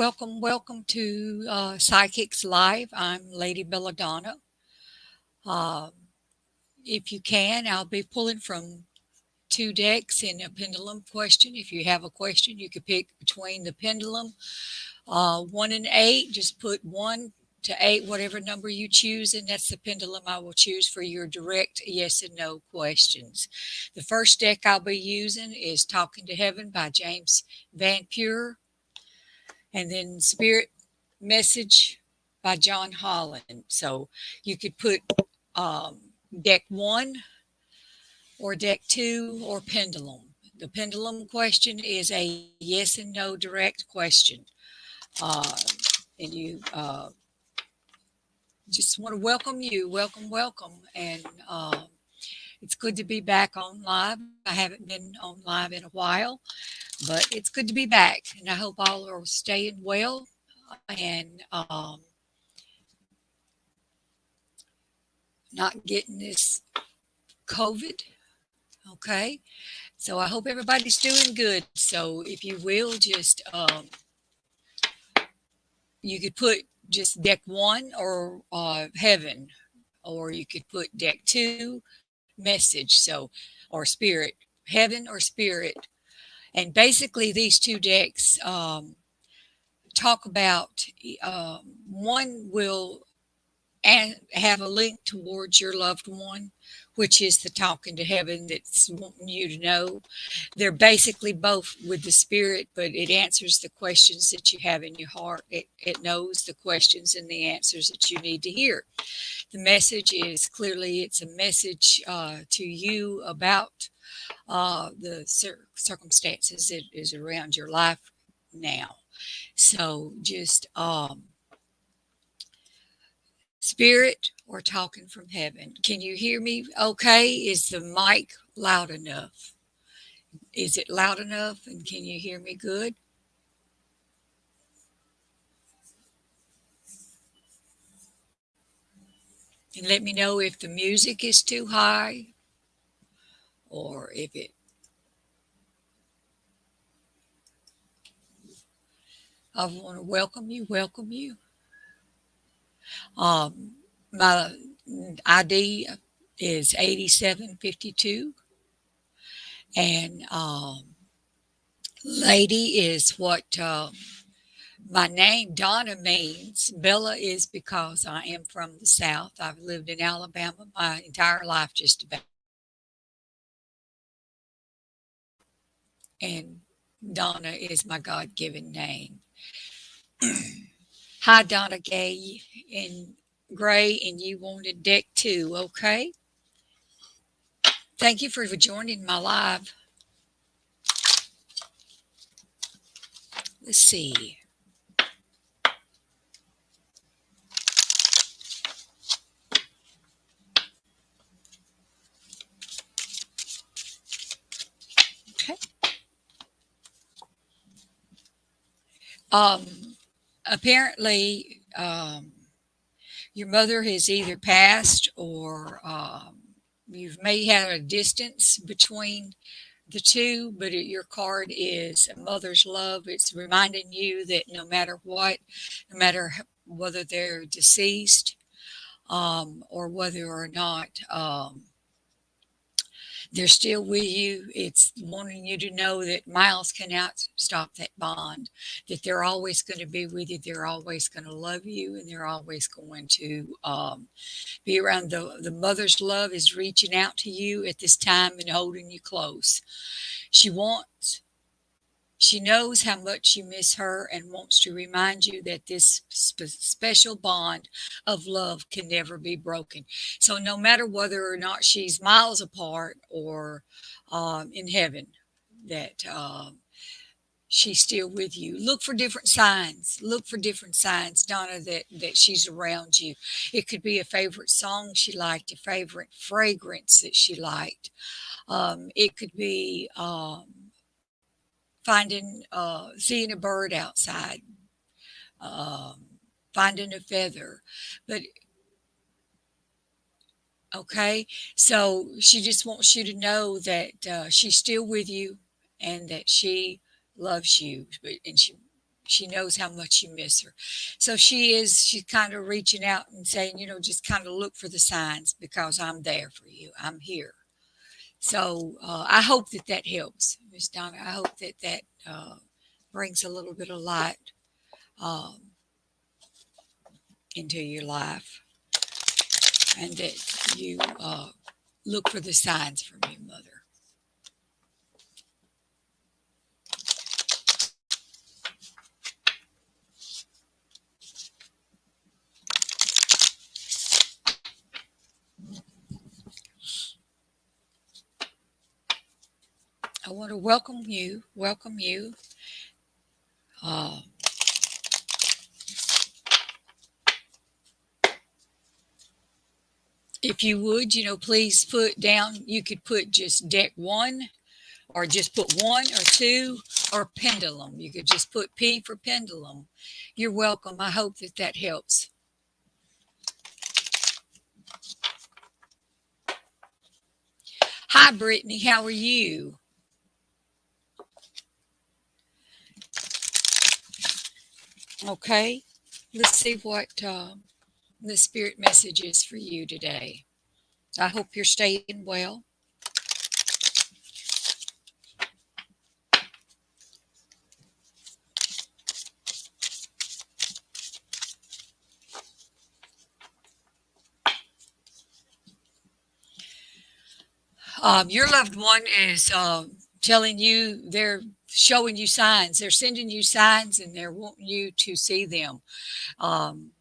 welcome to Psychics Live. I'm Lady Bella Donna. Uh, if you can, I'll be pulling from two decks in a pendulum question. If you have a question, you could pick between the pendulum 1 and 8. Just put 1 to 8, whatever number you choose, and that's the pendulum I will choose for your direct yes and no questions. The first deck I'll be using is Talking to Heaven by James Van Pure, and then Spirit Message by John Holland. So you could put deck 1 or deck 2 or pendulum. The pendulum question is a yes and no direct question. Uh, and you just want to welcome you. Welcome. And it's good to be back on live. I haven't been on live in a while, but it's good to be back. And I hope all are staying well and not getting this COVID. Okay. So I hope everybody's doing good. So if you will, just you could put just deck 1 or heaven, or you could put deck 2 message. So, or spirit, heaven or spirit. And basically, these two decks talk about one will and have a link towards your loved one, which is the talking to heaven that's wanting you to know. They're basically both with the spirit, but it answers the questions that you have in your heart. It knows the questions and the answers that you need to hear. The message is clearly it's a message to you about the circumstances that is around your life now. So just spirit or talking from heaven. Can you hear me okay? Is the mic loud enough? Is it loud enough? And can you hear me good? And let me know if the music is too high or if it. I want to welcome you. My ID is 8752. And lady is what my name Donna means. Bella is because I am from the South. I've lived in Alabama my entire life just about. And Donna is my God-given name. Hi, Donna Gay and Gray, and you wanted deck 2, okay? Thank you for joining my live. Let's see. Okay. Apparently, your mother has either passed or you've may had a distance between the two, but your card is a mother's love. It's reminding you that no matter what, no matter whether they're deceased or whether or not they're still with you. It's wanting you to know that miles cannot stop that bond, that they're always going to be with you. They're always going to love you, and they're always going to be around. The mother's love is reaching out to you at this time and holding you close. She wants she knows how much you miss her and wants to remind you that this special bond of love can never be broken. So, no matter whether or not she's miles apart or in heaven, that she's still with you. Look for different signs. Look for different signs, Donna, that she's around you. It could be a favorite song she liked, a favorite fragrance that she liked. It could be seeing a bird outside, finding a feather. But okay, so she just wants you to know that she's still with you and that she loves you, and She knows how much you miss her. So she's kind of reaching out and saying, just kind of look for the signs because I'm there for you. I'm here. So I hope that that helps, Miss Donna. I hope that that brings a little bit of light um, into your life and that you look for the signs from your mother. I want to welcome you. Uh, if you would, please put down, you could put just deck one or just put one or two or pendulum. You could just put P for pendulum. You're welcome. I hope that that helps. Hi, Brittany. How are you? Okay. Let's see what the spirit message is for you today. I hope you're staying well. Your loved one is telling you, they're showing you signs. They're sending you signs and they're wanting you to see them um,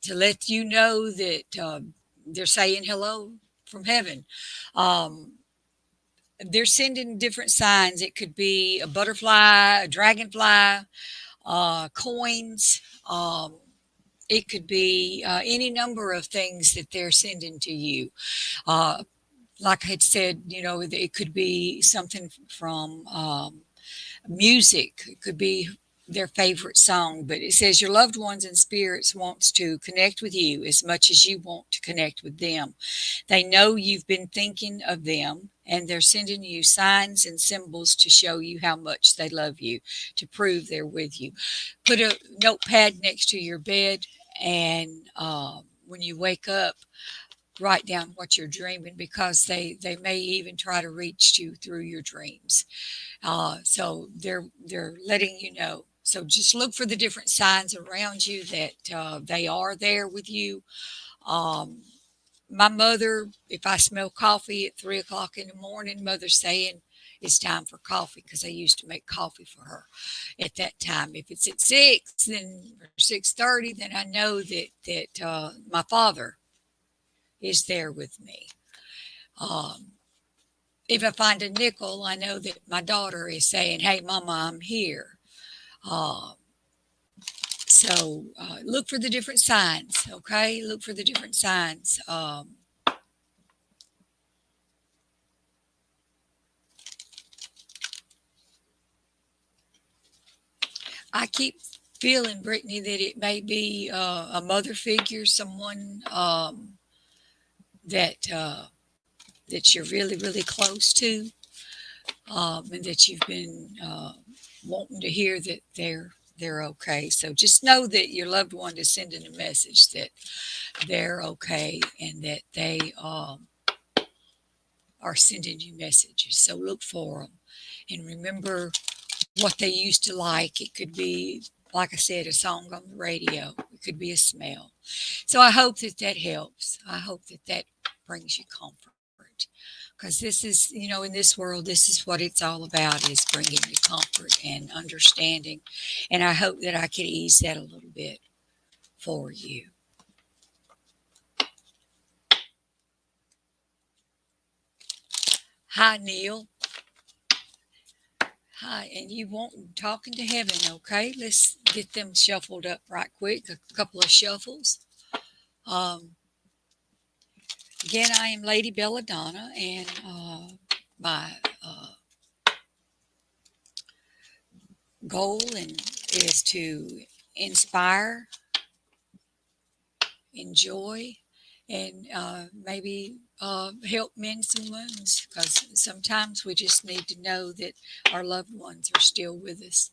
to let you know that they're saying hello from heaven. Um, they're sending different signs. It could be a butterfly, a dragonfly, coins. It could be any number of things that they're sending to you. Uh, like I had said, it could be something from music. It could be their favorite song, but it says your loved ones and spirits wants to connect with you as much as you want to connect with them. They know you've been thinking of them and they're sending you signs and symbols to show you how much they love you, to prove they're with you. Put a notepad next to your bed and when you wake up, write down what you're dreaming because they may even try to reach you through your dreams. So they're letting you know. So just look for the different signs around you that they are there with you. Um, my mother, if I smell coffee at 3 o'clock in the morning, mother's saying it's time for coffee because I used to make coffee for her at that time. If it's at 6, then or 6:30, then I know that my father is there with me. Um, if I find a nickel, I know that my daughter is saying, "Hey, Mama, I'm here." Uh, so look for the different signs. Okay, look for the different signs. I keep feeling, Brittany, that it may be a mother figure, someone that that you're really, really close to, and that you've been wanting to hear that they're okay. So just know that your loved one is sending a message that they're okay and that they are sending you messages. So look for them and remember what they used to like. It could be, like I said, a song on the radio. It could be a smell. So I hope that that helps. I hope that that brings you comfort. Because this is, in this world, this is what it's all about, is bringing you comfort and understanding. And I hope that I could ease that a little bit for you. Hi, Neil. Hi, and you want talking to heaven, okay? Let's get them shuffled up right quick. A couple of shuffles. Um, Again, I am Lady Bella Donna, and my goal is to inspire, enjoy, and maybe help mend some wounds because sometimes we just need to know that our loved ones are still with us.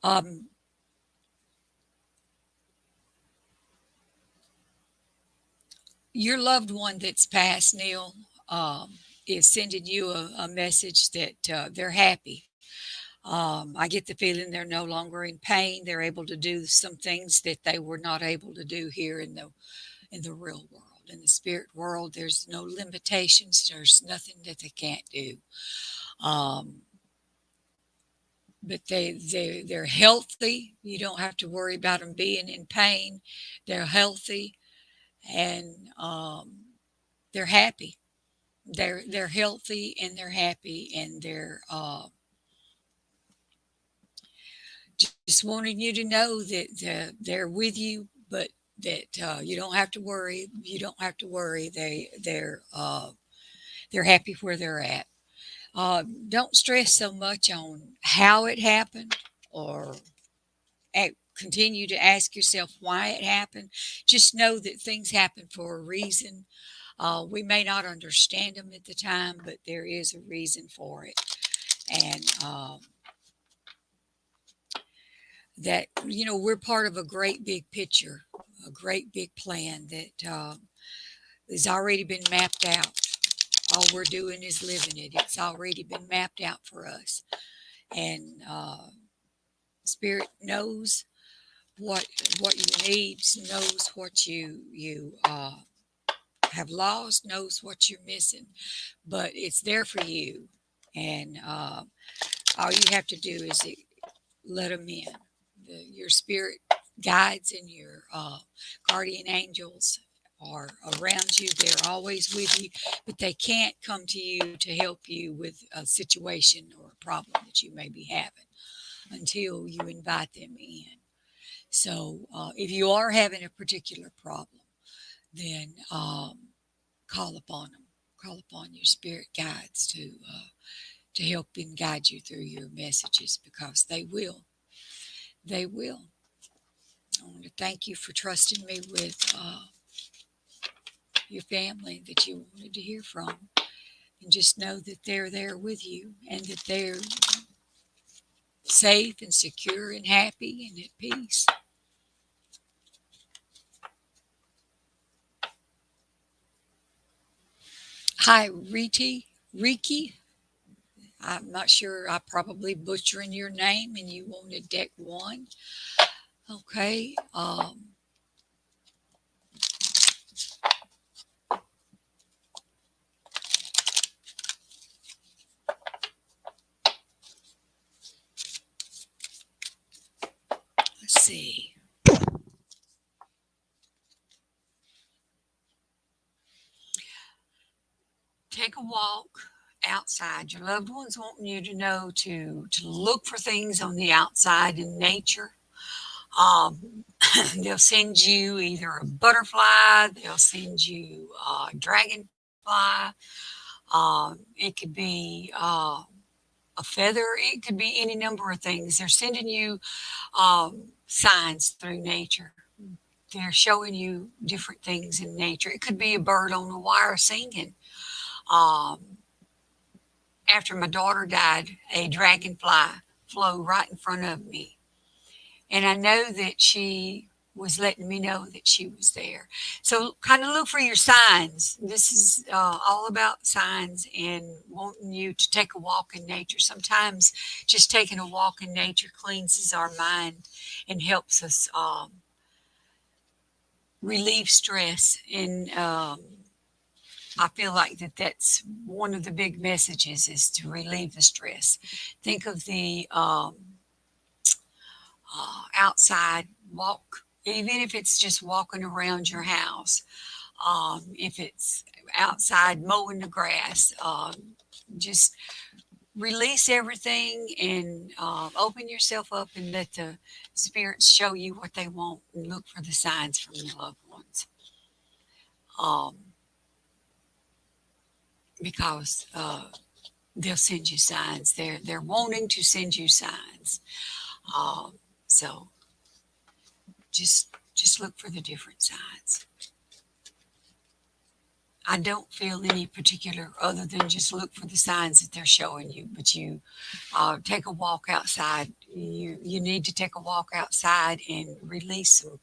Um, your loved one that's passed, Neil, is sending you a message that they're happy. I get the feeling they're no longer in pain. They're able to do some things that they were not able to do here in the real world. In the spirit world, there's no limitations. There's nothing that they can't do. Um, but they're healthy. You don't have to worry about them being in pain. They're healthy and they're happy. They're healthy and they're happy and just wanting you to know that they're with you, but that you don't have to worry. You don't have to worry. They're happy where they're at. Don't stress so much on how it happened or continue to ask yourself why it happened. Just know that things happen for a reason. We may not understand them at the time, but there is a reason for it. And that, we're part of a great big picture, a great big plan that has already been mapped out. All we're doing is living it. It's already been mapped out for us. And Spirit knows what you need, knows what you have lost, knows what you're missing, but it's there for you. And all you have to do is let them in. Your spirit guides and your guardian angels are around you. They're always with you, but they can't come to you to help you with a situation or a problem that you may be having until you invite them in. So if you are having a particular problem, then call upon them. Call upon your spirit guides to help and guide you through your messages because they will. They will. I want to thank you for trusting me with your family that you wanted to hear from. And just know that they're there with you and that they're safe and secure and happy and at peace. Hi, Riki. I'm not sure. I'm probably butchering your name and you wanted deck one. Okay. Let's see. Take a walk outside. Your loved ones wanting you to know to look for things on the outside in nature. Um, they'll send you either a butterfly, they'll send you a dragonfly. It could be a feather. It could be any number of things. They're sending you signs through nature. They're showing you different things in nature. It could be a bird on a wire singing. Um, After my daughter died, a dragonfly flew right in front of me. And I know that she was letting me know that she was there. So kind of look for your signs. This is all about signs and wanting you to take a walk in nature. Sometimes just taking a walk in nature cleanses our mind and helps us relieve stress. And I feel like that's one of the big messages is to relieve the stress. Think of the outside walk, even if it's just walking around your house, if it's outside mowing the grass, just release everything and open yourself up and let the spirits show you what they want and look for the signs from your loved ones. Um, because they'll send you signs. They're wanting to send you signs. So just look for the different signs. I don't feel any particular other than just look for the signs that they're showing you. But you take a walk outside. You need to take a walk outside and release some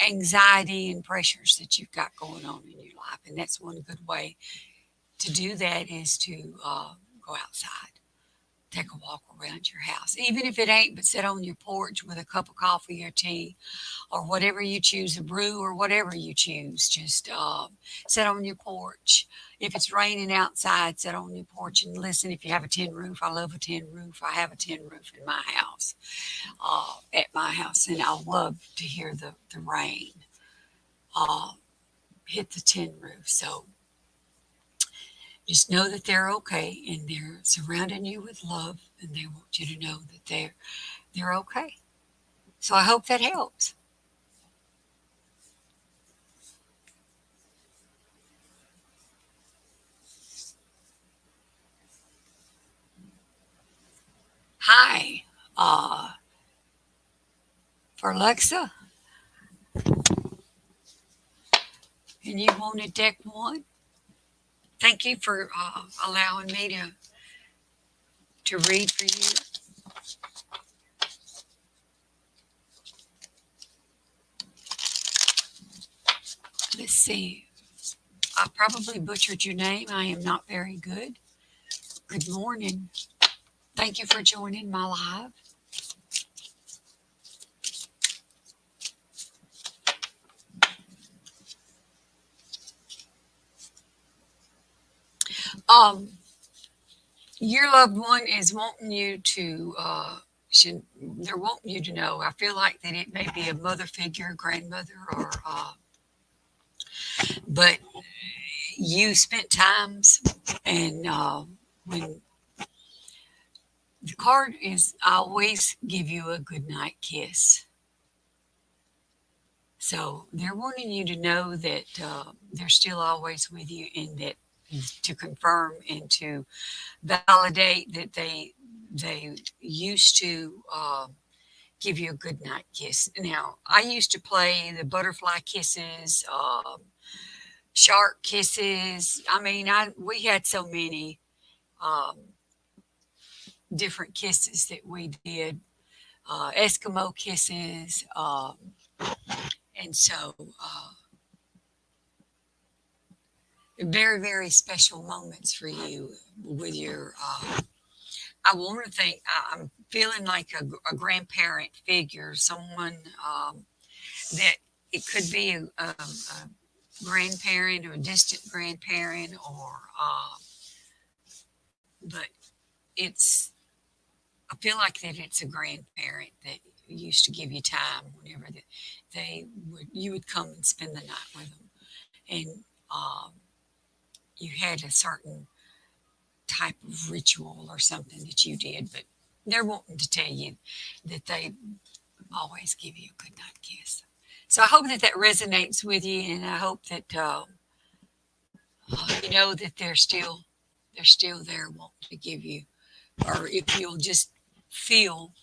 anxiety and pressures that you've got going on in your life. And that's one good way to do that is to go outside. Take a walk around your house, even if it ain't but sit on your porch with a cup of coffee or tea or whatever you choose, a brew or whatever you choose. Just sit on your porch. If it's raining outside, sit on your porch and listen. If you have a tin roof, I love a tin roof. I have a tin roof in my house, at my house, and I love to hear the rain uh, hit the tin roof. So just know that they're okay and they're surrounding you with love and they want you to know that they're okay. So I hope that helps. Hi, for Alexa, and you wanted deck one. Thank you for allowing me to read for you. Let's see. I probably butchered your name. I am not very good. Good morning. Thank you for joining my live. Um, your loved one is wanting you to they're wanting you to know. I feel like that it may be a mother figure, grandmother, or but you spent times and when the card is I always give you a good night kiss. So they're wanting you to know that they're still always with you and that to confirm and to validate that they used to give you a good night kiss. Now, I used to play the butterfly kisses, shark kisses. I mean, I we had so many um, different kisses that we did, Eskimo kisses, and so very very special moments for you with your. I want to think I'm feeling like a grandparent figure, someone that it could be a grandparent or a distant grandparent, or but it's I feel like that it's a grandparent that used to give you time whenever they would you would come and spend the night with them, and um, you had a certain type of ritual or something that you did, but they're wanting to tell you that they always give you a good night kiss. So I hope that that resonates with you, and I hope that you know that they're still there wanting to give you, or if you'll just feel.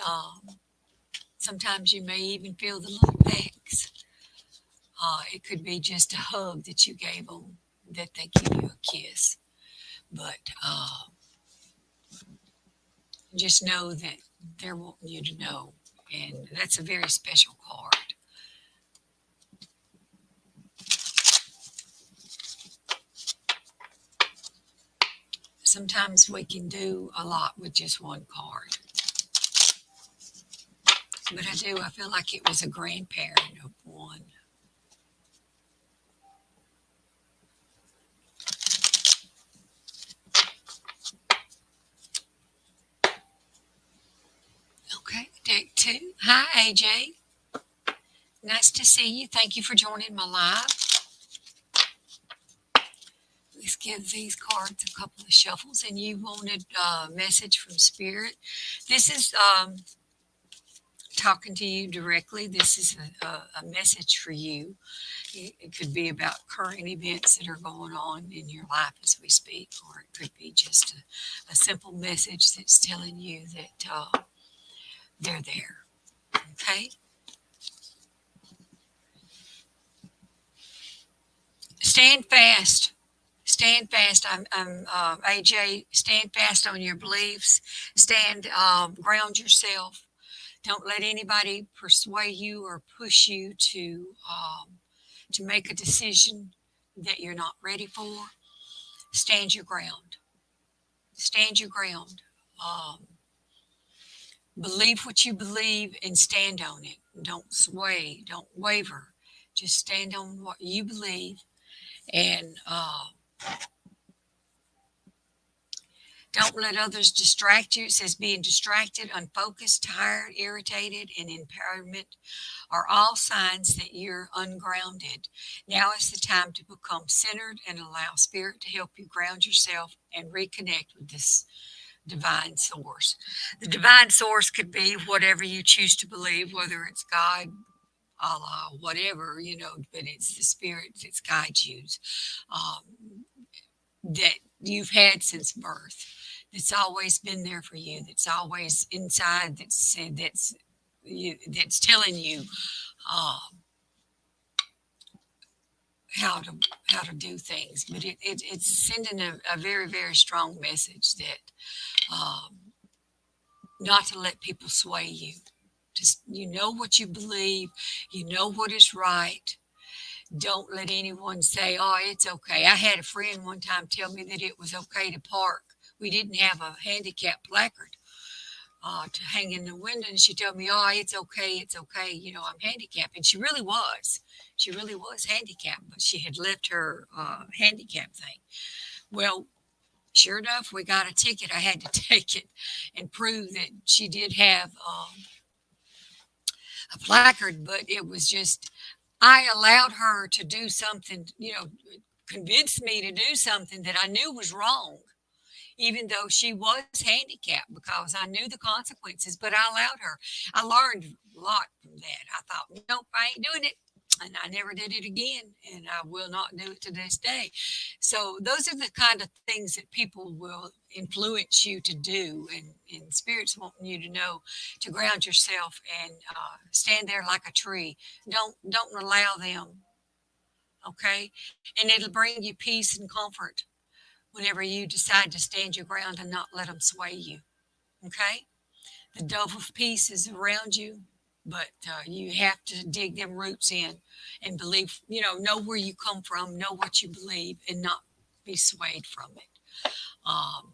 Um, Sometimes you may even feel the little pecks. It could be just a hug that you gave them, that they give you a kiss. But just know that they're wanting you to know, and that's a very special card. Sometimes we can do a lot with just one card. But I feel like it was a grandparent of one. Okay, deck two. Hi, AJ. Nice to see you. Thank you for joining my live. Let's give these cards a couple of shuffles. And you wanted a message from Spirit. This is talking to you directly. This is a message for you. It could be about current events that are going on in your life as we speak, or it could be just a simple message that's telling you that they're there. Okay? stand fast. Stand fast. AJ. Stand fast on your beliefs. Stand. Ground yourself. Don't let anybody persuade you or push you to make a decision that you're not ready for. Stand your ground. Stand your ground. Um, Believe what you believe and stand on it. Don't sway. Don't waver. Just stand on what you believe and don't let others distract you. It says being distracted, unfocused, tired, irritated, and impairment are all signs that you're ungrounded. Now is the time to become centered and allow Spirit to help you ground yourself and reconnect with this divine source. The divine source could be whatever you choose to believe, whether it's God, Allah, whatever, but it's the Spirit that guides you, that you've had since birth, that's always been there for you, that's always inside, that's telling you uh, how to do things. But it's sending a very, very strong message that not to let people sway you. Just what you believe, what is right. Don't let anyone say, oh, it's okay. I had a friend one time tell me that it was okay to park. We didn't have a handicap placard to hang in the window. And she told me, oh, it's okay. It's okay. I'm handicapped. And she really was. She really was handicapped, but she had left her handicap thing. Well, sure enough, we got a ticket. I had to take it and prove that she did have a placard, but it was just, I allowed her to do something, convinced me to do something that I knew was wrong, even though she was handicapped, because I knew the consequences, but I allowed her. I learned a lot from that. I thought, nope, I ain't doing it. And I never did it again, and I will not do it to this day. So those are the kind of things that people will influence you to do, and Spirit's wanting you to know to ground yourself and stand there like a tree. Don't allow them, okay? And it'll bring you peace and comfort whenever you decide to stand your ground and not let them sway you, okay? The dove of peace is around you, but you have to dig them roots in and believe, know where you come from, know what you believe, and not be swayed from it. Um,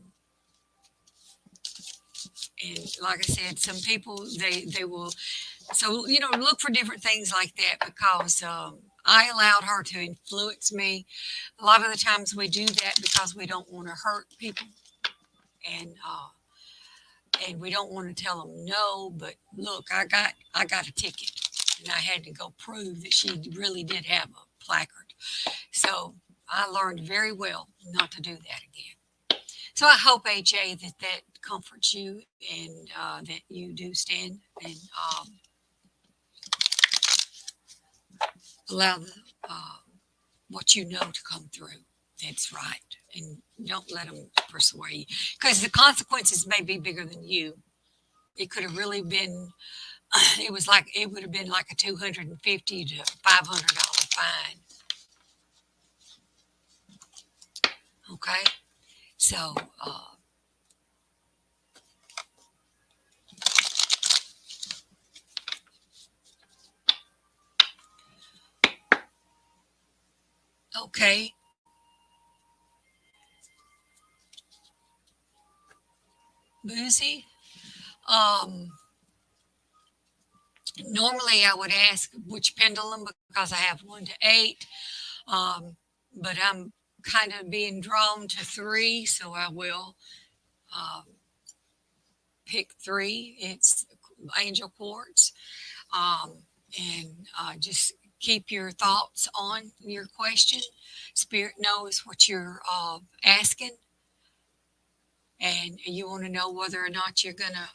and like I said, some people, they will, so, look for different things like that, because I allowed her to influence me. A lot of the times we do that because we don't want to hurt people. And we don't want to tell them no, but look, I got a ticket, and I had to go prove that she really did have a placard. So I learned very well not to do that again. So I hope, AJ, that comforts you, and that you do stand and allow what you know to come through. That's right. And don't let them persuade you, because the consequences may be bigger than you. It could have really been, it would have been like a $250 to $500 fine. Okay. So, okay. Boozy. Um, Normally I would ask which pendulum, because I have 1 to 8. But I'm kind of being drawn to 3, so I will um, pick 3. It's angel quartz. And just keep your thoughts on your question. Spirit knows what you're asking, and you want to know whether or not you're going to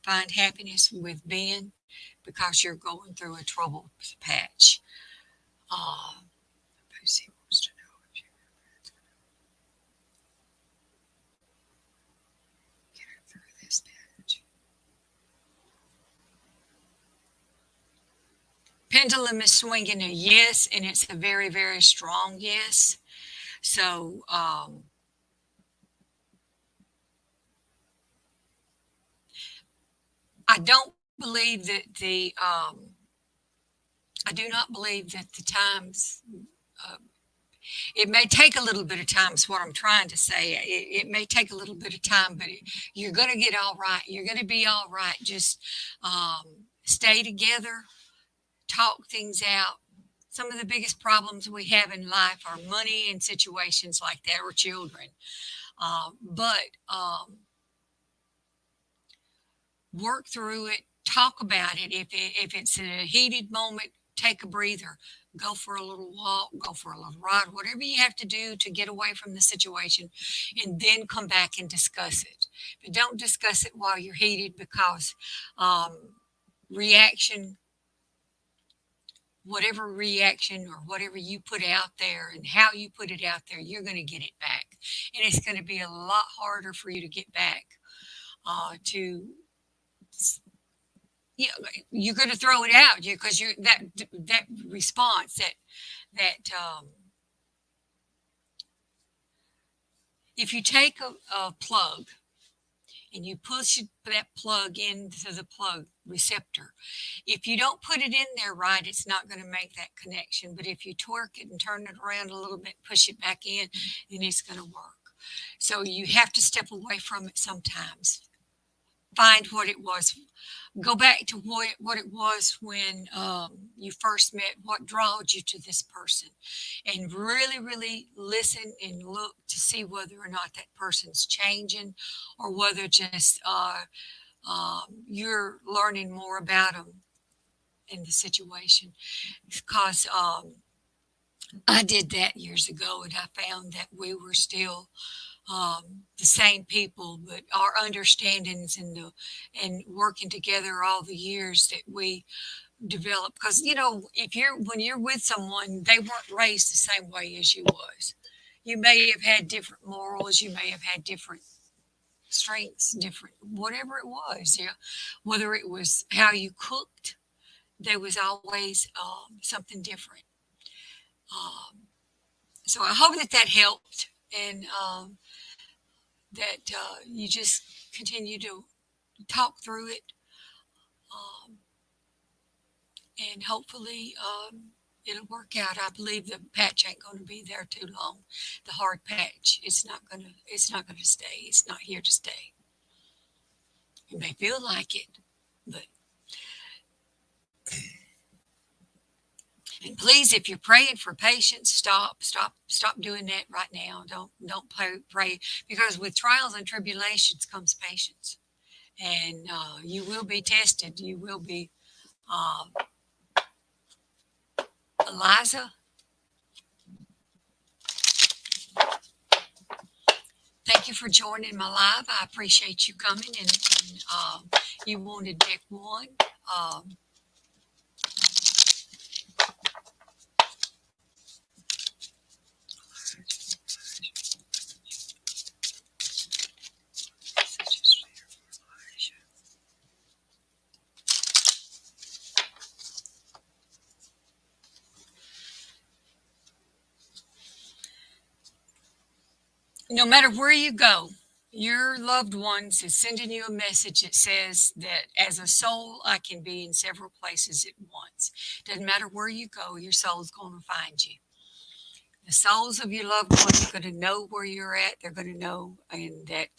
find happiness with Ben, because you're going through a trouble patch. Lucy wants to know if you're get her through this patch. Pendulum is swinging a yes, and it's a very, very strong yes. So I don't believe that I do not believe that the times, uh, it may take a little bit of time, is what I'm trying to say. It may take a little bit of time, but you're going to get all right. You're going to be all right. Just stay together, talk things out. Some of the biggest problems we have in life are money and situations like that, or children. But work through it, talk about it. If it's a heated moment, take a breather, go for a little walk, go for a little ride, whatever you have to do to get away from the situation, and then come back and discuss it. But don't discuss it while you're heated, because um, reaction, whatever reaction or whatever you put out there and how you put it out there, you're going to get it back. And it's going to be a lot harder for you to get back to yeah, you're going to throw it out because you're that response that if you take a plug and you push that plug into the plug receptor, if you don't put it in there right, it's not going to make that connection. But if you twerk it and turn it around a little bit, push it back in, then it's going to work. So you have to step away from it sometimes. Find what it was. Go back to what it was when you first met, what drawed you to this person, and really, really listen and look to see whether or not that person's changing, or whether just you're learning more about them in the situation. Because I did that years ago, and I found that we were still the same people, but our understandings and working together all the years that we developed. Because if you're when you're with someone, they weren't raised the same way as you was. You may have had different morals. You may have had different strengths, different whatever it was. Yeah, whether it was how you cooked, there was always something different. Um, so I hope that that helped, and that you just continue to talk through it, um, and hopefully it'll work out. I believe the patch ain't going to be there too long. The hard patch, it's not gonna stay. It's not here to stay. It may feel like it, but and please, if you're praying for patience, stop doing that right now. Don't pray, because with trials and tribulations comes patience, and you will be tested. You will be. Uh, Eliza, thank you for joining my live. I appreciate you coming, and you wanted deck one. Um, no matter where you go, your loved ones is sending you a message that says that as a soul, I can be in several places at once. Doesn't matter where you go, your soul's going to find you. The souls of your loved ones are going to know where you're at. They're going to know, and that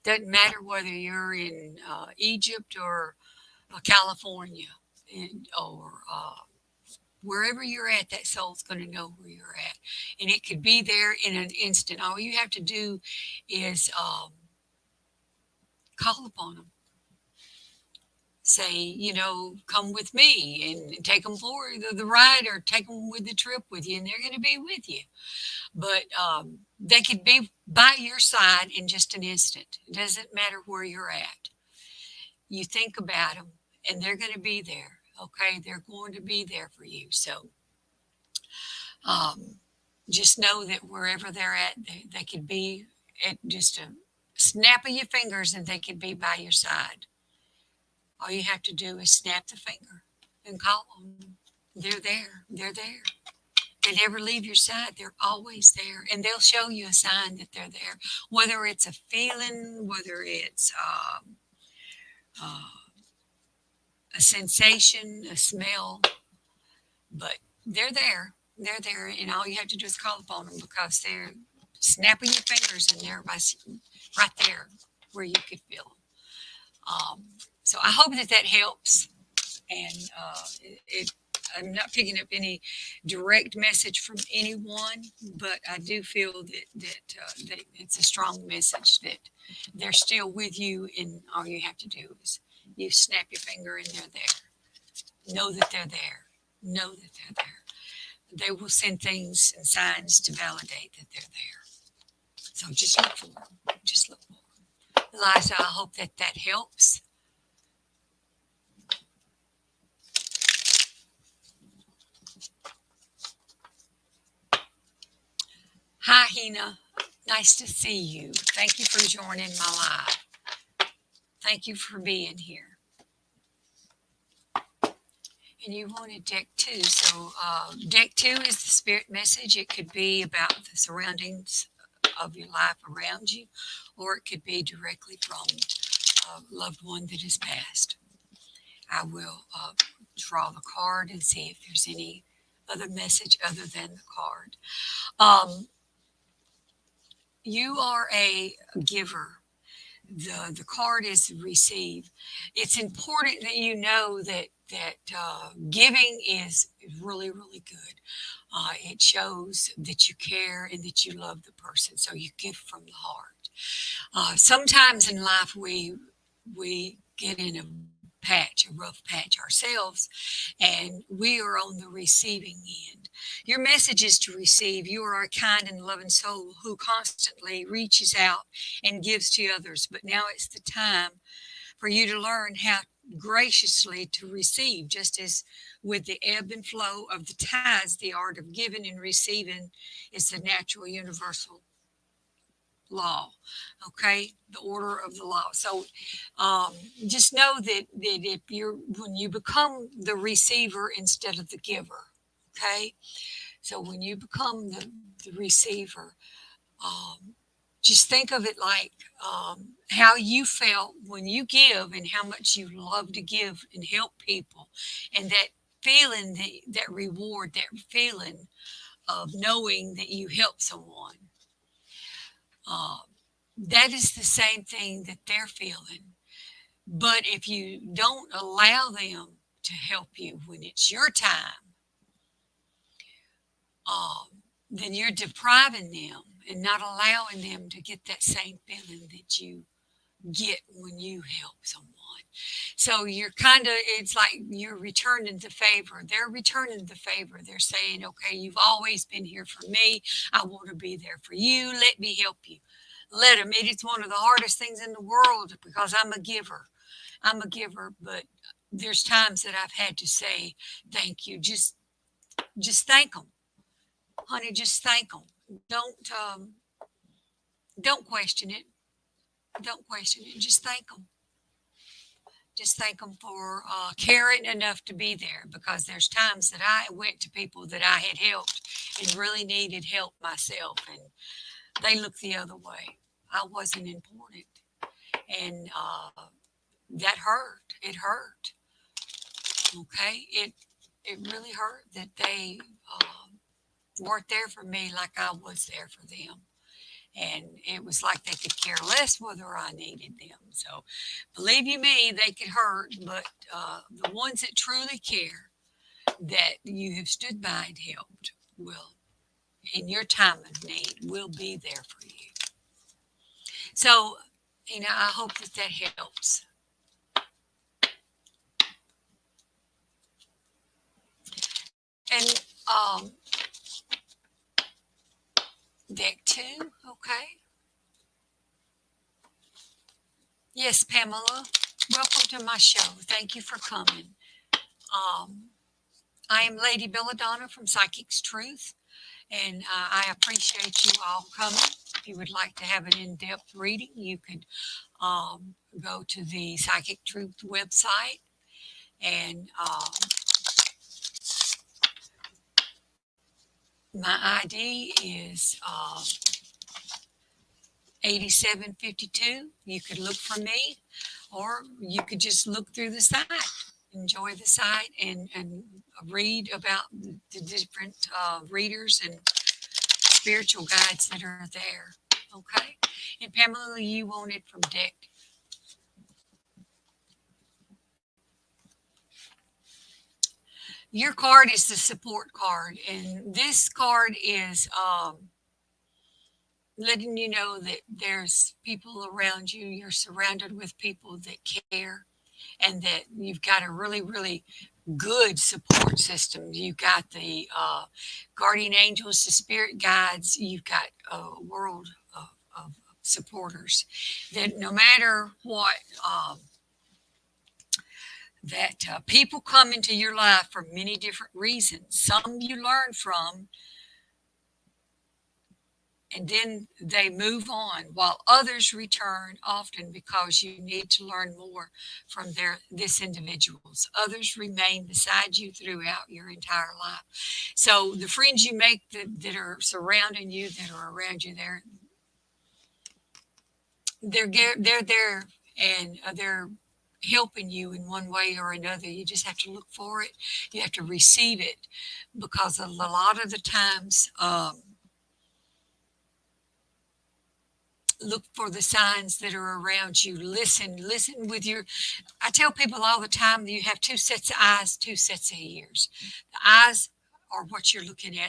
doesn't matter whether you're in Egypt or California, or wherever you're at, that soul's going to know where you're at. And it could be there in an instant. All you have to do is call upon them. Say, come with me, and take them for the ride, or take them with the trip with you, and they're going to be with you. But they could be by your side in just an instant. It doesn't matter where you're at. You think about them, and they're going to be there. Okay, they're going to be there for you. So um, just know that wherever they're at, they could be at just a snap of your fingers, and they could be by your side. All you have to do is snap the finger, and call them. They're there. They're there. They never leave your side. They're always there, and they'll show you a sign that they're there. Whether it's a feeling, whether it's uh, a sensation, a smell, but they're there. They're there, and all you have to do is call upon them because they're snapping your fingers, and they're right there where you could feel them. So I hope that that helps. And I'm not picking up any direct message from anyone, but I do feel that it's a strong message that they're still with you, and all you have to do is you snap your finger and they're there. Know that they're there. Know that they're there. They will send things and signs to validate that they're there. So just look for them. Just look for them. Eliza, I hope that that helps. Hi, Hina. Nice to see you. Thank you for joining my live. Thank you for being here. And you wanted deck two. So deck two is the spirit message. It could be about the surroundings of your life around you, or it could be directly from a loved one that has passed. I will draw the card and see if there's any other message other than the card. You are a giver. The card is receive. It's important that you know that giving is really, really good. It shows that you care and that you love the person. So you give from the heart. Sometimes in life we get in a rough patch ourselves, and we are on the receiving end. Your message is to receive. You are a kind and loving soul who constantly reaches out and gives to others. But now it's the time for you to learn how graciously to receive, just as with the ebb and flow of the tides, the art of giving and receiving is the natural universal law. Okay, the order of the law. So just know that if you're when you become the receiver instead of the giver, okay, so when you become the receiver, um, just think of it like how you felt when you give and how much you love to give and help people, and that feeling, that reward, that feeling of knowing that you help someone. Uh, that is the same thing that they're feeling. But if you don't allow them to help you when it's your time, then you're depriving them and not allowing them to get that same feeling that you get when you help someone. So you're it's like you're returning the favor. They're returning the favor. They're saying, okay, you've always been here for me. I want to be there for you. Let me help you. Let them. It is one of the hardest things in the world because I'm a giver. I'm a giver, but there's times that I've had to say thank you. Just thank them, honey. Just thank them. Don't question it. Don't question it. Just thank them. Just thank them for caring enough to be there, because there's times that I went to people that I had helped and really needed help myself, and they looked the other way. I wasn't important, and that hurt. It hurt. Okay, it really hurt that they weren't there for me like I was there for them. And it was like they could care less whether I needed them. So, believe you me, they could hurt, but the ones that truly care, that you have stood by and helped, will, in your time of need, will be there for you. So, I hope that that helps. And deck two, okay. Yes, Pamela, welcome to my show. Thank you for coming. Um, I am Lady Bella Donna from Psychic's Truth, and I appreciate you all coming. If you would like to have an in-depth reading, you could go to the Psychic Truth website and My ID is 8752. You could look for me, or you could just look through the site, enjoy the site, and read about the different readers and spiritual guides that are there. Okay? And Pamela, you want it from deck. Your card is the support card, and this card is letting you know that there's people around you. You're surrounded with people that care, and that you've got a really, really good support system. You've got the guardian angels, the spirit guides. You've got a world of supporters that no matter what, that people come into your life for many different reasons. Some you learn from, and then they move on, while others return often because you need to learn more from this individuals. Others remain beside you throughout your entire life. So the friends you make that are surrounding you, that are around you, they're there, and they're helping you in one way or another. You just have to look for it. You have to receive it, because a lot of the times, look for the signs that are around you. Listen with your, I tell people all the time that you have two sets of eyes, two sets of ears. The eyes are what you're looking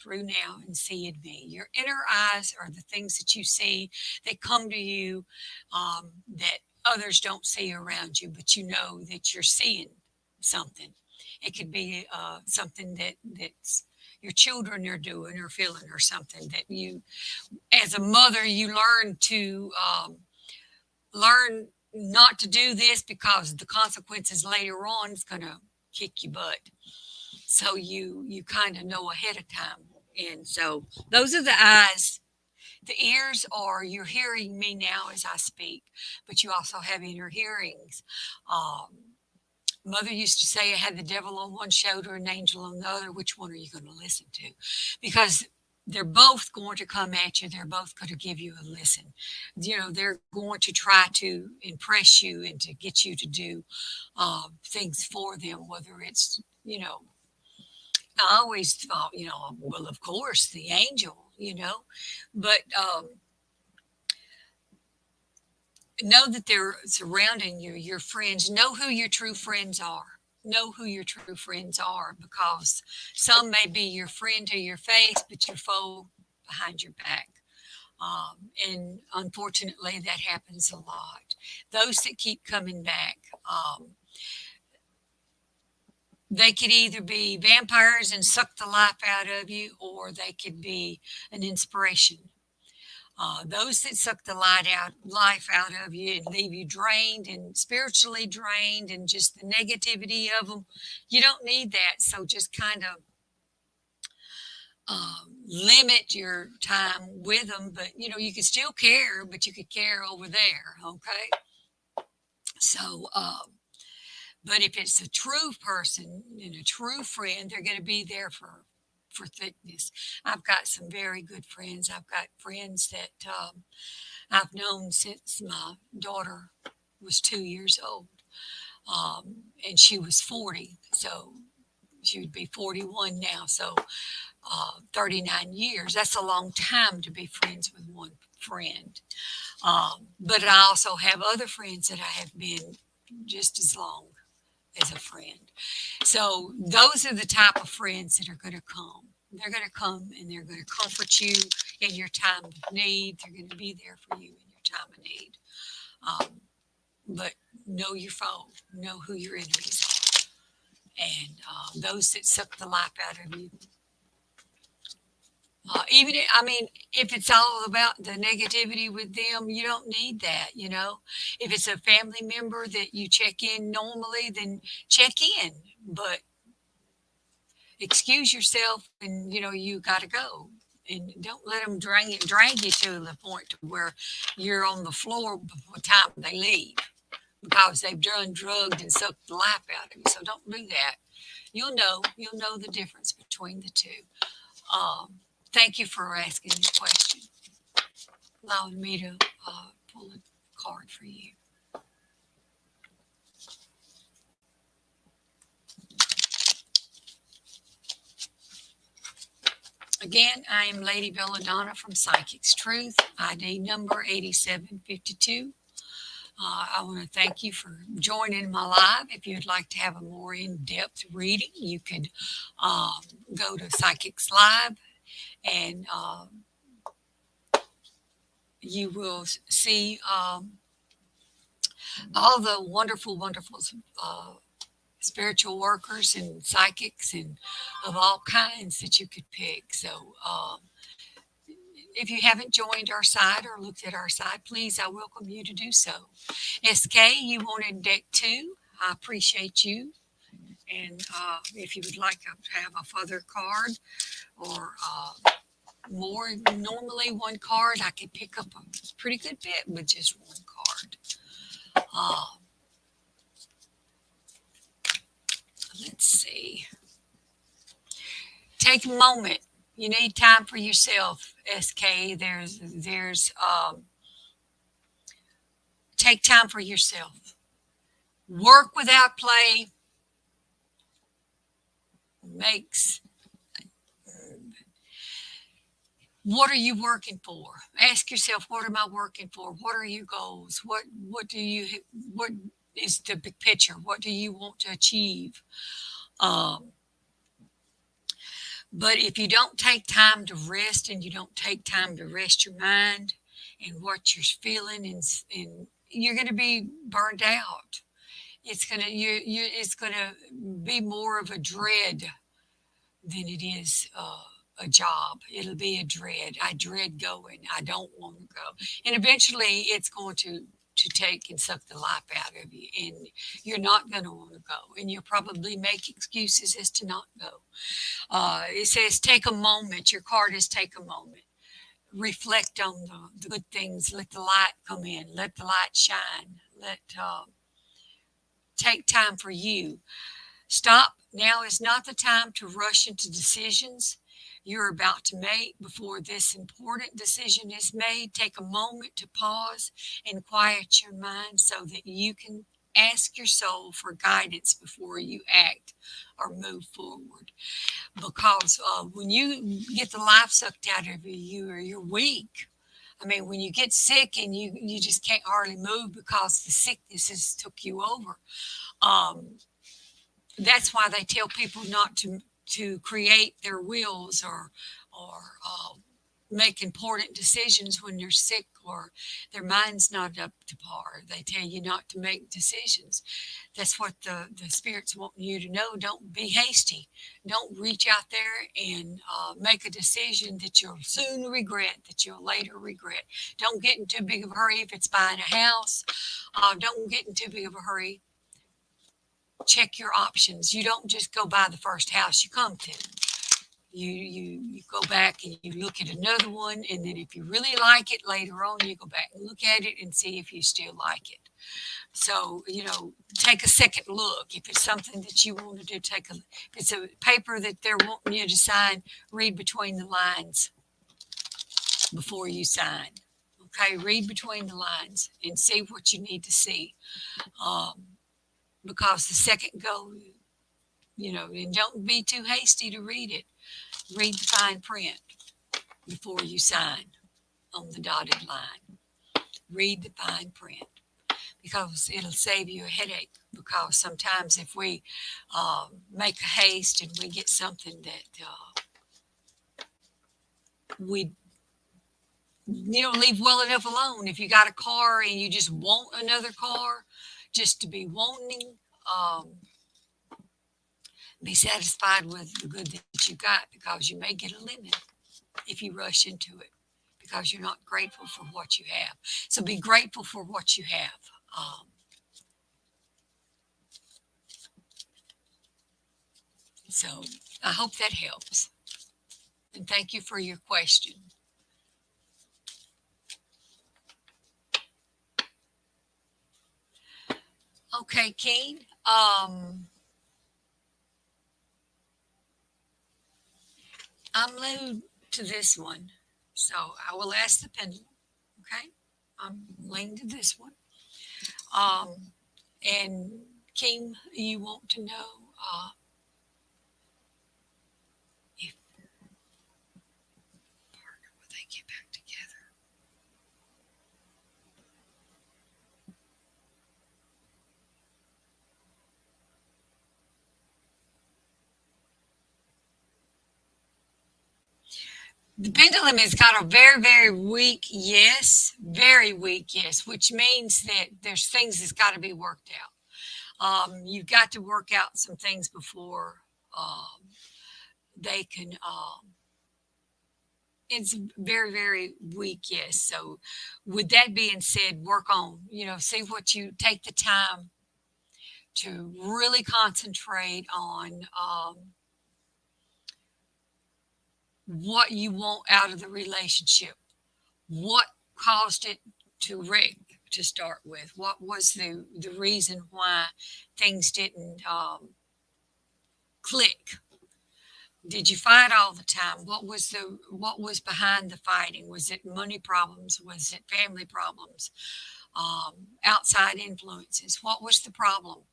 through now and seeing me. Your inner eyes are the things that you see that come to you, that others don't see around you, but you know that you're seeing something. It could be something that's your children are doing or feeling, or something that you, as a mother, you learn not to do this because the consequences later on is going to kick your butt. So you kind of know ahead of time. And so those are the eyes. The ears are, you're hearing me now as I speak, but you also have inner hearings. Um, Mother used to say I had the devil on one shoulder and an angel on the other. Which one are you going to listen to? Because they're both going to come at you. They're both going to give you a listen. They're going to try to impress you and to get you to do things for them, whether it's, I always thought, well, of course, the angel, but know that they're surrounding you, your friends. Know who your true friends are. Know who your true friends are, because some may be your friend to your face, but your foe behind your back. And unfortunately, that happens a lot. Those that keep coming back, they could either be vampires and suck the life out of you, or they could be an inspiration. Those that suck the life out of you and leave you drained and spiritually drained, and just the negativity of them, you don't need that. So just kind of limit your time with them. But you can still care, but you could care over there. Okay. So, but if it's a true person and a true friend, they're going to be there for thickness. I've got some very good friends. I've got friends that I've known since my daughter was 2 years old, and she was 40, so she would be 41 now. So 39 years. That's a long time to be friends with one friend. But I also have other friends that I have been just as long as a friend. So those are the type of friends that are going to come. They're going to come and they're going to comfort you in your time of need. They're going to be there for you in your time of need. But know your foe, know who your enemies are. And those that suck the life out of you, if it's all about the negativity with them, you don't need that. If it's a family member that you check in normally, then check in, but excuse yourself, and you got to go. And don't let them drag you to the point to where you're on the floor before the time they leave, because they've done drugged and sucked the life out of you. So don't do that. You'll know the difference between the two. Thank you for asking this question, allowing me to pull a card for you. Again, I am Lady Bella Donna from Psychic's Truth, ID number 8752. I want to thank you for joining my live. If you'd like to have a more in-depth reading, you could go to Psychic's Live, and you will see all the wonderful, wonderful spiritual workers and psychics and of all kinds that you could pick. So if you haven't joined our site or looked at our site, please, I welcome you to do so. SK, you wanted deck 2. I appreciate you. And if you would like to have a further card or more, normally one card, I could pick up a pretty good bit with just one card. Let's see. Take a moment. You need time for yourself, SK. Take time for yourself. Work without play makes. What are you working for? Ask yourself, what am I working for? What are your goals? What is the big picture? What do you want to achieve? But if you don't take time to rest and you don't take time to rest your mind and what you're feeling, and you're going to be burned out. It's going to be more of a dread than it is a job. It'll be a dread. I dread going. I don't want to go. And eventually it's going to take and suck the life out of you. And you're not going to want to go. And you'll probably make excuses as to not go. It says take a moment. Your card is take a moment. Reflect on the good things. Let the light come in. Let the light shine. Take time for you. Stop. Now is not the time to rush into decisions you're about to make before this important decision is made. Take a moment to pause and quiet your mind so that you can ask your soul for guidance before you act or move forward. Because when you get the life sucked out of you, you're weak. I mean, when you get sick and you just can't hardly move because the sickness has took you over. That's why they tell people not to create their wills or make important decisions when they're sick or their mind's not up to par. They tell you not to make decisions. That's what the spirits want you to know. Don't be hasty. Don't reach out there and make a decision that you'll soon regret, that you'll later regret. Don't get in too big of a hurry if it's buying a house. Don't get in too big of a hurry. Check your options. You don't just go buy the first house you come to. You go back and you look at another one, and then if you really like it later on, you go back and look at it and see if you still like it. So, take a second look. If it's something that you want to do, if it's a paper that they're wanting you to sign, read between the lines before you sign. Okay, read between the lines and see what you need to see. Because the second go, and don't be too hasty to read it. Read the fine print before you sign on the dotted line. Read the fine print because it'll save you a headache. Because sometimes if we make a haste and we get something that we leave well enough alone. If you got a car and you just want another car, just to be wanting, be satisfied with the good that you got, because you may get a limit if you rush into it because you're not grateful for what you have. So be grateful for what you have. So I hope that helps. And thank you for your question. Okay, Keen. I'm new to this one, so I will ask the pendulum. Okay, I'm leaning to this one. Um, and Kim, you want to know if will they get back together? The pendulum has got a very, very weak yes, very weak yes, which means that there's things that's got to be worked out. You've got to work out some things before they can. It's very, very weak, yes. So, with that being said, work on, see what you take the time to really concentrate on what you want out of the relationship. What caused it to wreck to start with? What was the reason why things didn't click? Did you fight all the time? What was behind the fighting? Was it money problems? Was it family problems? Outside influences? What was the problem?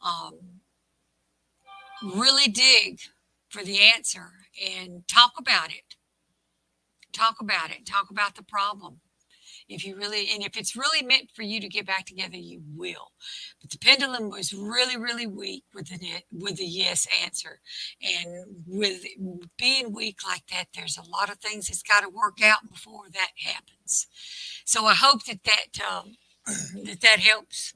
Um, really dig for the answer and talk about it. Talk about it. Talk about the problem. If it's really meant for you to get back together, you will. But the pendulum was really, really weak with the yes answer, and with being weak like that, there's a lot of things that's got to work out before that happens. So I hope that helps.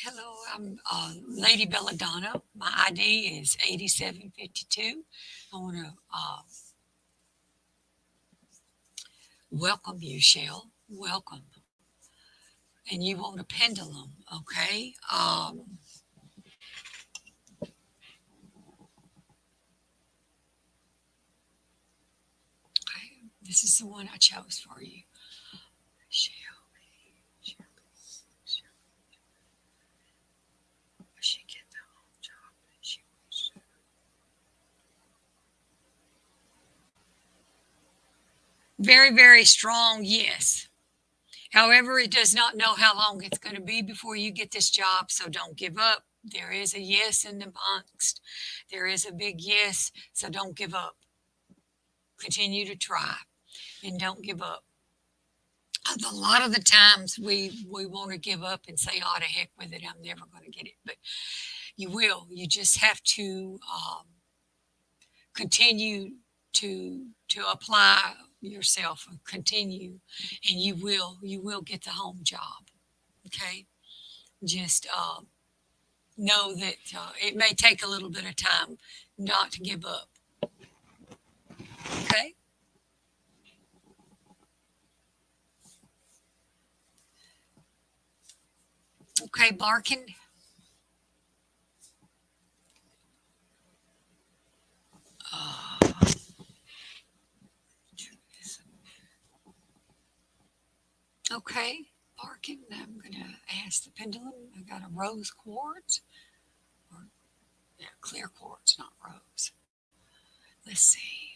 Hello, I'm Lady Bella Donna. My ID is 8752. I want to welcome you, Shell. Welcome. And you want a pendulum, okay? Okay, this is the one I chose for you. Shell. Shell, Shell. She get the whole job that she wants to. Very, very strong, yes. However, it does not know how long it's going to be before you get this job, so don't give up. There is a yes in the amongst. There is a big yes, so don't give up. Continue to try and don't give up. A lot of the times we want to give up and say, "Oh, to heck with it, I'm never going to get it." But you will. You just have to continue to apply yourself and continue, and you will get the home job. Okay, just know that it may take a little bit of time not to give up. Okay. Okay, barking. Uh, okay, barking. I'm gonna ask the pendulum. I got a rose quartz, or yeah, clear quartz, not rose. Let's see.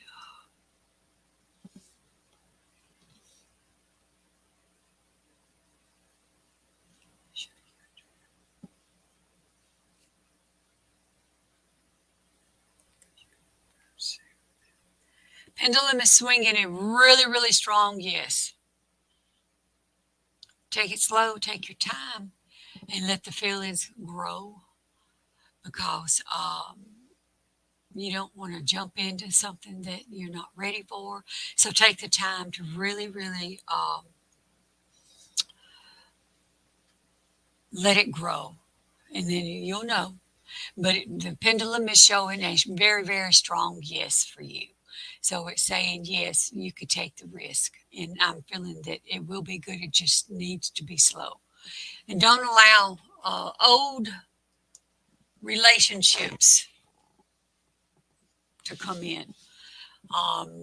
Pendulum is swinging a really, really strong yes. Take it slow, take your time, and let the feelings grow because you don't want to jump into something that you're not ready for. So take the time to really, really let it grow, and then you'll know. But the pendulum is showing a very, very strong yes for you. So it's saying, yes, you could take the risk. And I'm feeling that it will be good. It just needs to be slow. And don't allow old relationships to come in.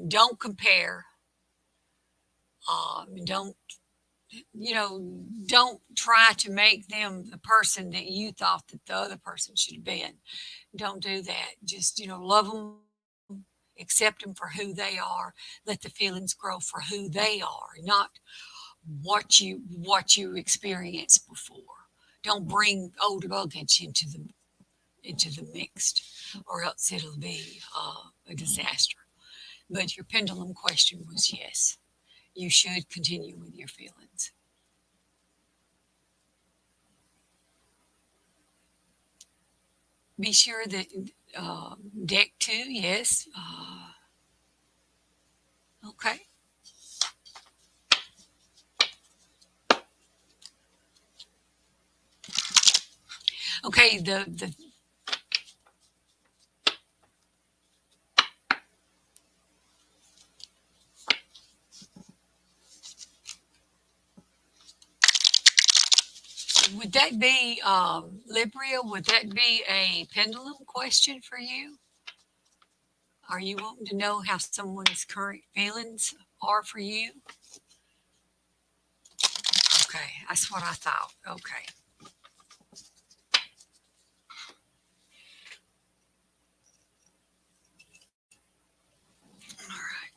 Don't compare. Don't, don't try to make them the person that you thought that the other person should have been. Don't do that. Just, love them, accept them for who they are, let the feelings grow for who they are, not what you experienced before. Don't bring old luggage into the mixed, or else it'll be a disaster. But your pendulum question was yes, you should continue with your feelings. Be sure that deck two, yes. Okay. Okay, the would that be Libria? Would that be a pendulum question for you? Are you wanting to know how someone's current feelings are for you? Okay, that's what I thought. Okay, all right.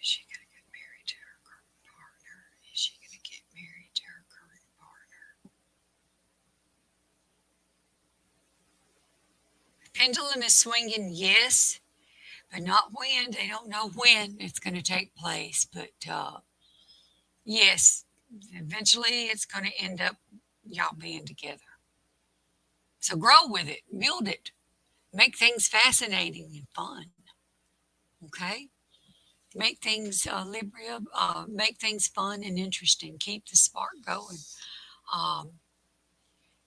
Is she gonna get married to her current partner? Is she gonna get married to her current partner? Pendulum is swinging, yes, but not when. They don't know when it's going to take place, but yes, eventually it's going to end up y'all being together. So grow with it, build it, make things fascinating and fun. Okay, make things Libria, make things fun and interesting. Keep the spark going. Um,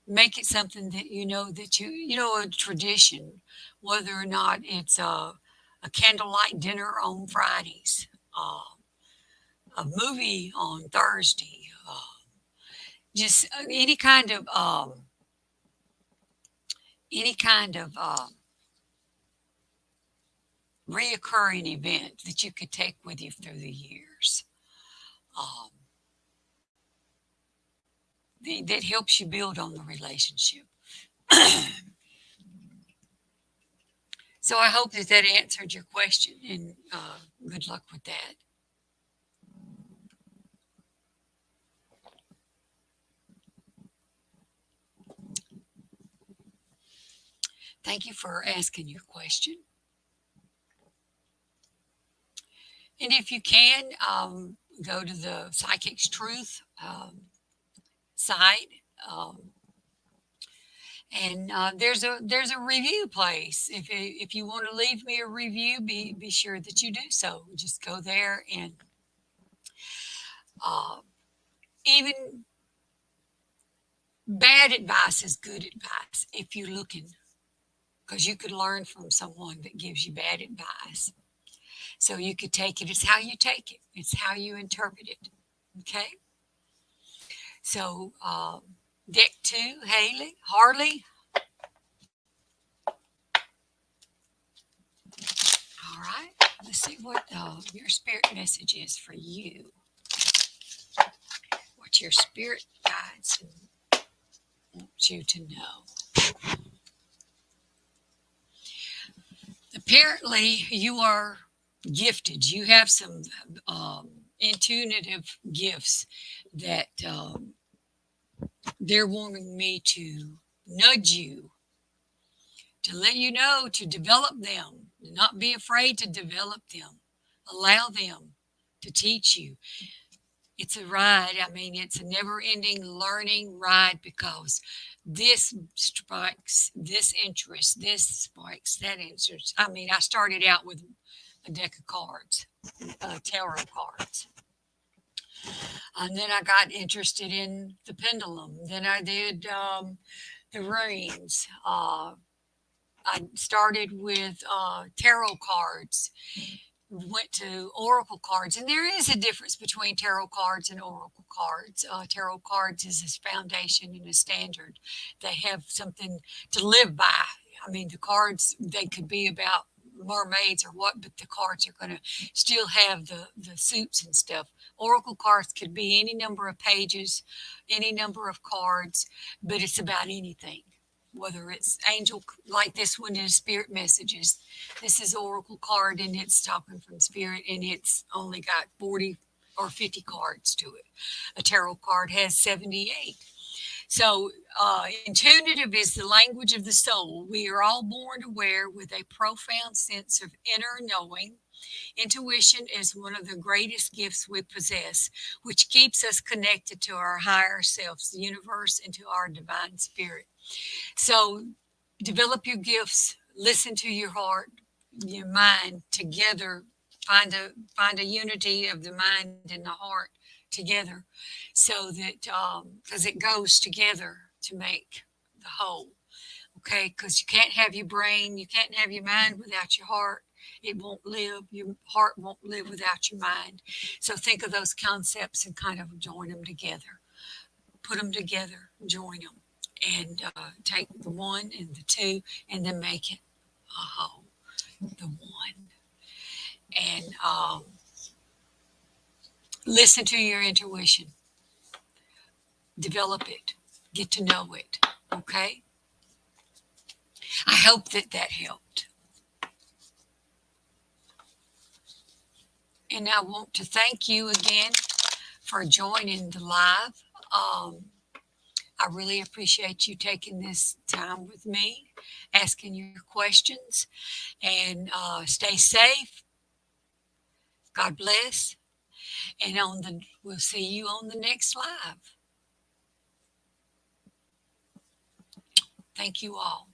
make it something that a tradition, whether or not it's a candlelight dinner on Fridays, a movie on Thursday, just any kind of reoccurring event that you could take with you through the years. Um, that helps you build on the relationship. So I hope that answered your question, and good luck with that. Thank you for asking your question. And if you can, go to the Psychic's Truth site. And there's a review place. If you want to leave me a review, be sure that you do so. Just go there, and uh, even bad advice is good advice if you're looking, because you could learn from someone that gives you bad advice. So you could take it. It's how you take it. It's how you interpret it. Okay. So deck two, Harley. All right. Let's see what your spirit message is for you. What your spirit guides want you to know. Apparently, you are gifted. You have some intuitive gifts that they're wanting me to nudge you, to let you know to develop them, not be afraid to develop them, allow them to teach you. It's a ride. I mean, it's a never ending learning ride, because this strikes this interest, this spikes that interest. I mean, I started out with a deck of cards, tarot cards. And then I got interested in the pendulum. Then I did the rings. I started with tarot cards, went to oracle cards, and there is a difference between tarot cards and oracle cards. Tarot cards is a foundation and a standard. They have something to live by. I mean, the cards, they could be about mermaids or what, but the cards are going to still have the suits and stuff. Oracle cards could be any number of pages, any number of cards, but it's about anything. Whether it's angel, like this one is spirit messages. This is oracle card and it's talking from spirit and it's only got 40 or 50 cards to it. A tarot card has 78. So, intuitive is the language of the soul. We are all born aware with a profound sense of inner knowing. Intuition is one of the greatest gifts we possess, which keeps us connected to our higher selves, the universe, and to our divine spirit. So, develop your gifts, listen to your heart, your mind together. Find a unity of the mind and the heart together, so that because it goes together to make the whole. Okay, because you can't have your brain, you can't have your mind without your heart. It won't live. Your heart won't live without your mind. So think of those concepts and kind of join them together. Put them together, join them, and take the one and the two, and then make it a whole. The one, and listen to your intuition. Develop it. Get to know it. Okay. I hope that helped. And I want to thank you again for joining the live. I really appreciate you taking this time with me, asking your questions, and stay safe. God bless. And we'll see you on the next live. Thank you all.